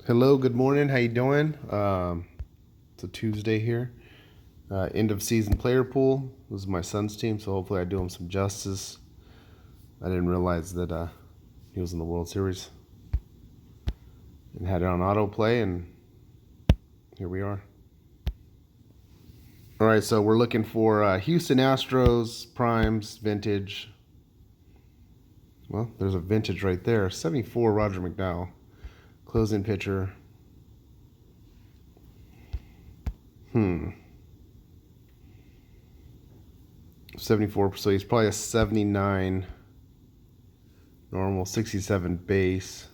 Hello, good morning. How you doing? It's a Tuesday here. End of season player pool. This is my son's team, so hopefully I do him some justice. I didn't realize that he was in the World Series and had it on autoplay, and here we are. All right, so we're looking for Houston Astros primes vintage. Well, there's a vintage right there. 74 Roger McDowell, closing pitcher. 74, so he's probably a 79 normal, 67 base,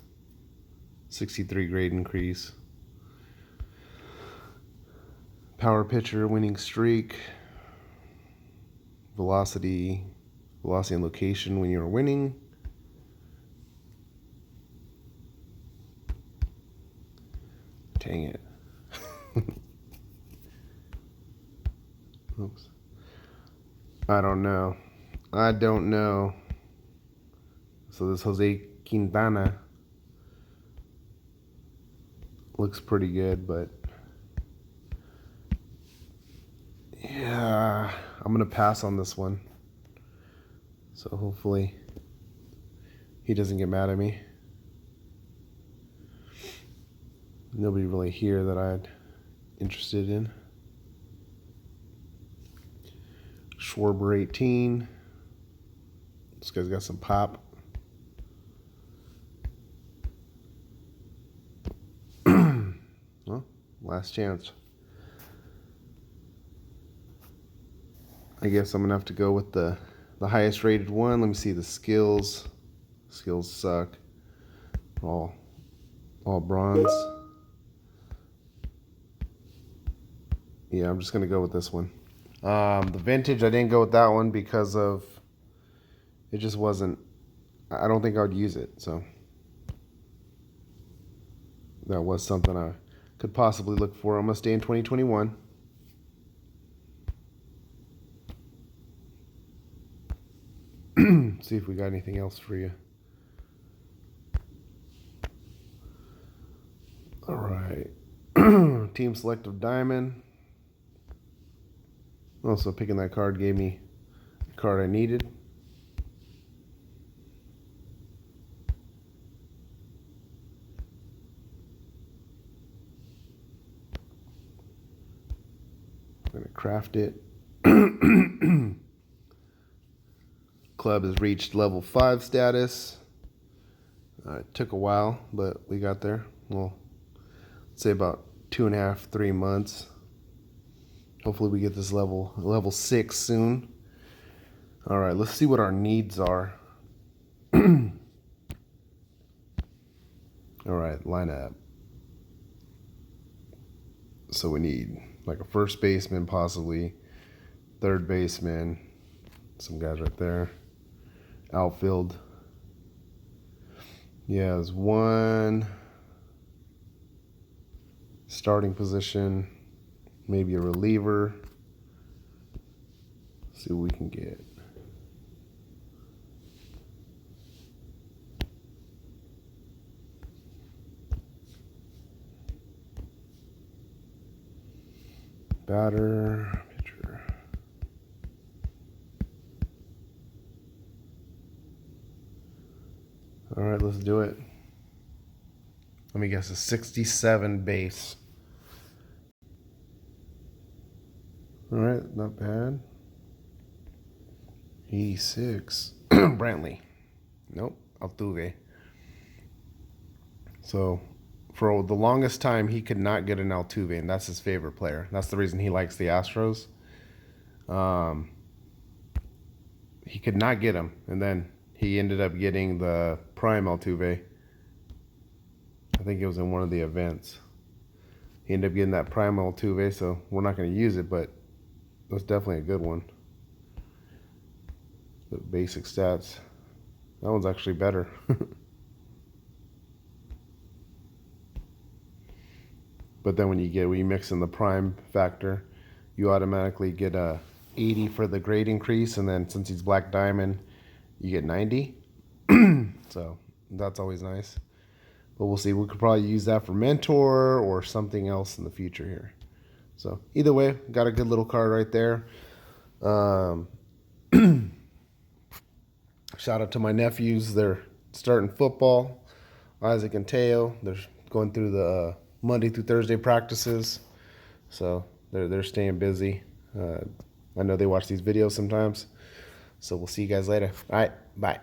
63 grade increase. Power pitcher, winning streak, velocity and location when you're winning. Dang it. Oops. I don't know. So this Jose Quintana looks pretty good, but yeah, I'm going to pass on this one. So hopefully he doesn't get mad at me. Nobody really here that I'm interested in. Schwarber 18. This guy's got some pop. Well, last chance. I guess I'm gonna have to go with the highest rated one. Let me see the skills. Skills suck. All bronze. Yeah, I'm just gonna go with this one. The vintage, I didn't go with that one because of it just wasn't. I don't think I would use it, so that was something I could possibly look for. I'm gonna stay in 2021. See if we got anything else for you. All right. Team selective diamond. Also, picking that card gave me the card I needed. I'm going to craft it. Club has reached level 5 status. It took a while, but we got there. Well, let's say about 2.5, 3 months. Hopefully we get this level 6 soon. All right, let's see what our needs are. All right, lineup. So we need like a first baseman, possibly third baseman, some guys right there. Outfield. Yeah, there's one starting position, maybe a reliever. See what we can get. Batter, pitcher. All right, let's do it. Let me guess, a 67 base. All right, not bad. 86. Brantley. Nope, Altuve. So for the longest time, he could not get an Altuve, and that's his favorite player. That's the reason he likes the Astros. He could not get him, and then he ended up getting the prime Altuve. I think it was in one of the events. He ended up getting that prime Altuve, so we're not going to use it, but that's definitely a good one. The basic stats. That one's actually better. But then when you mix in the prime factor, you automatically get a 80 for the grade increase, and then since he's black diamond, you get 90. So that's always nice. but we'll see. We could probably use that for mentor or something else in the future here. So either way, got a good little card right there. Shout out to my nephews. They're starting football. Isaac and Teo. They're going through the Monday through Thursday practices. So they're staying busy. I know they watch these videos sometimes. So we'll see you guys later. All right, bye.